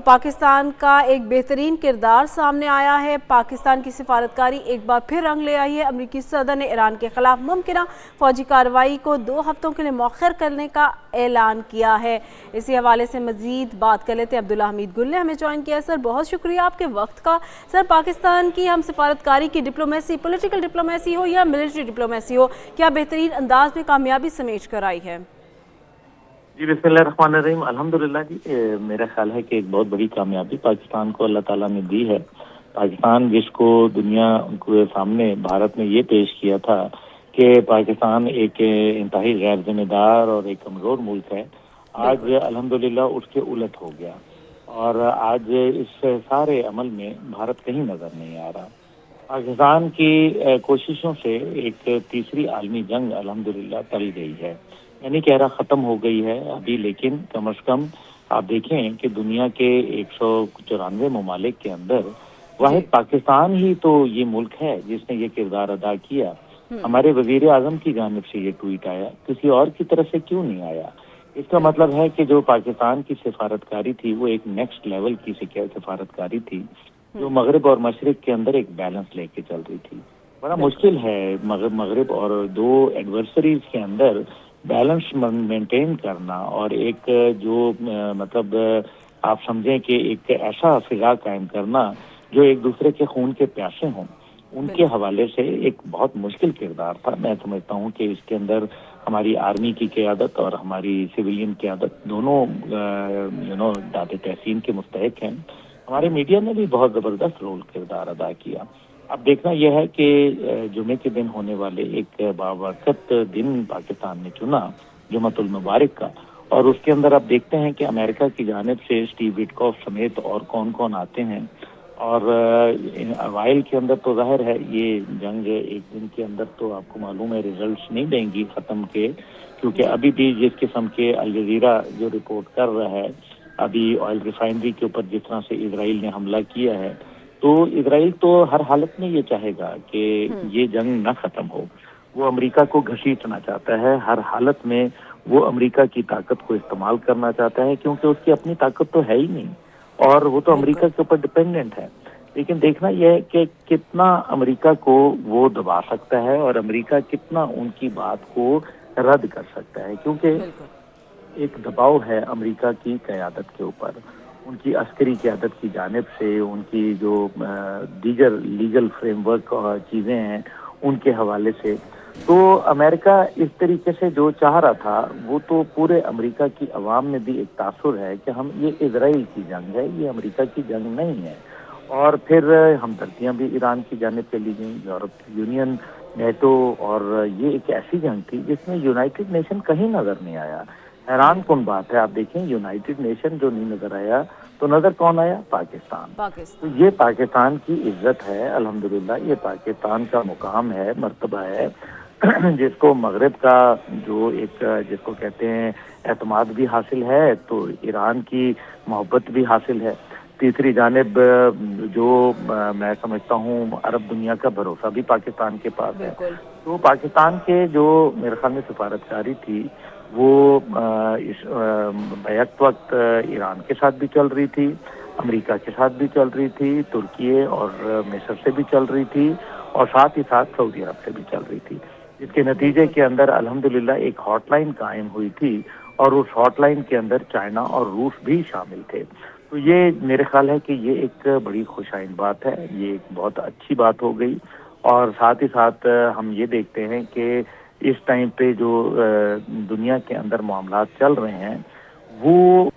पाकिस्तान का एक बेहतरीन किरदार सामने आया है। पाकिस्तान की सिफारतकारी एक बार फिर रंग ले आई है। अमरीकी सदर ने ईरान के खिलाफ मुमकिन फौजी कार्रवाई को 2 हफ्तों के लिए मौखर करने का ऐलान किया है। इसी हवाले से मजीद बात कर लेते हैं। अब्दुल्ला हमीद गुल ने हमें ज्वाइन किया। सर, बहुत शुक्रिया आपके वक्त का। सर, पाकिस्तान की हम सिफारतकारी की डिप्लोमेसी, पॉलिटिकल डिप्लोमेसी हो या मिलिट्री डिप्लोमेसी हो, क्या बेहतरीन अंदाज में कामयाबी समेट कर आई है? जी बिस्मिल्लाहिर्रहमानिर्रहीम। अल्हम्दुलिल्लाह जी, मेरा ख्याल है कि एक बहुत बड़ी कामयाबी पाकिस्तान को अल्लाह ताला ने दी है। पाकिस्तान जिसको दुनिया के सामने भारत ने ये पेश किया था कि पाकिस्तान एक इंतहाई गैर जिम्मेदार और एक कमज़ोर मुल्क है, आज अल्हम्दुलिल्लाह उसके उलट हो गया और आज इस सारे अमल में भारत कहीं नज़र नहीं आ रहा। पाकिस्तान की कोशिशों से एक तीसरी आलमी जंग अल्हम्दुलिल्लाह टल गई है। मैं नहीं कह रहा ख़त्म हो गई है अभी, लेकिन कम से कम आप देखें कि दुनिया के 194 ममालिक के अंदर वाहिद पाकिस्तान ही तो ये मुल्क है जिसने ये किरदार अदा किया। हमारे वज़ीर आज़म की जानिब से ये ट्वीट आया, किसी और की तरफ से क्यों नहीं आया? इसका मतलब है कि जो पाकिस्तान की सिफारतकारी थी वो एक नेक्स्ट लेवल की सिफारतकारी थी, जो मगरब और मशरिक के अंदर एक बैलेंस लेके चल रही थी। बड़ा मुश्किल है मगरब और दो एडवर्सरीज के अंदर बैलेंस मेंटेन करना और एक जो मतलब आप समझें कि एक ऐसा फिजा कायम करना जो एक दूसरे के खून के प्यासे हों, उनके हवाले से एक बहुत मुश्किल किरदार था। मैं समझता हूँ कि इसके अंदर हमारी आर्मी की क़यादत और हमारी सिविलियन क़यादत दोनों दाद तहसीन के मुस्तहिक हैं। हमारे मीडिया ने भी बहुत ज़बरदस्त रोल किरदार अदा किया। अब देखना यह है कि जुमे के दिन होने वाले एक बावकत दिन पाकिस्तान ने चुना, जुमतुल मुबारक का, और उसके अंदर अब देखते हैं कि अमेरिका की जानिब से स्टीव विटकॉफ समेत और कौन कौन आते हैं। और अवाइल के अंदर तो जाहिर है ये जंग एक दिन के अंदर तो आपको मालूम है रिजल्ट्स नहीं देंगी ख़त्म के, क्योंकि अभी भी जिस किस्म के अल जज़ीरा जो रिपोर्ट कर रहा है, अभी ऑयल रिफाइनरी के ऊपर जिस तरह से इजराइल ने हमला किया है, तो इजराइल तो हर हालत में ये चाहेगा कि ये जंग न ख़त्म हो। वो अमेरिका को घसीटना चाहता है, हर हालत में वो अमेरिका की ताकत को इस्तेमाल करना चाहता है, क्योंकि उसकी अपनी ताकत तो है ही नहीं और वो तो अमेरिका के ऊपर डिपेंडेंट है। लेकिन देखना यह है कि कितना अमेरिका को वो दबा सकता है और अमेरिका कितना उनकी बात को रद्द कर सकता है, क्योंकि एक दबाव है अमेरिका की क़यादत के ऊपर, उनकी अस्करी क़यादत की जानिब से, उनकी जो दीगर लीगल फ्रेमवर्क और चीज़ें हैं उनके हवाले से। तो अमेरिका इस तरीके से जो चाह रहा था वो तो पूरे अमेरिका की अवाम में भी एक तासुर है कि हम ये इजराइल की जंग है, ये अमेरिका की जंग नहीं है। और फिर हमदर्दियाँ भी ईरान की जानिब चली गई, यूरोपीय यूनियन, नेटो, और ये एक ऐसी जंग थी जिसमें यूनाइटेड नेशन कहीं नज़र नहीं आया। हैरान कौन बात है, आप देखें यूनाइटेड नेशन जो नहीं नजर आया तो नजर कौन आया? पाकिस्तान। तो ये पाकिस्तान की इज्जत है अल्हम्दुलिल्लाह, ये पाकिस्तान का मुकाम है, मर्तबा है जिसको मगरब का जो एक जिसको कहते हैं एतमाद भी हासिल है, तो ईरान की मोहब्बत भी हासिल है। तीसरी जानिब जो मैं समझता हूँ अरब दुनिया का भरोसा भी पाकिस्तान के पास है। तो पाकिस्तान के जो मेरे ख्याल में सिफारतकारी थी वो इस बैक वक्त ईरान के साथ भी चल रही थी, अमेरिका के साथ भी चल रही थी, तुर्की और मिस्र से भी चल रही थी और साथ ही साथ सऊदी अरब से भी चल रही थी, जिसके नतीजे के अंदर अल्हम्दुलिल्लाह एक हॉटलाइन कायम हुई थी और उस हॉटलाइन के अंदर चाइना और रूस भी शामिल थे। तो ये मेरे ख्याल है कि ये एक बड़ी खुशाइन बात है, ये एक बहुत अच्छी बात हो गई। और साथ ही साथ हम ये देखते हैं कि इस टाइम पे जो दुनिया के अंदर मामलात चल रहे हैं वो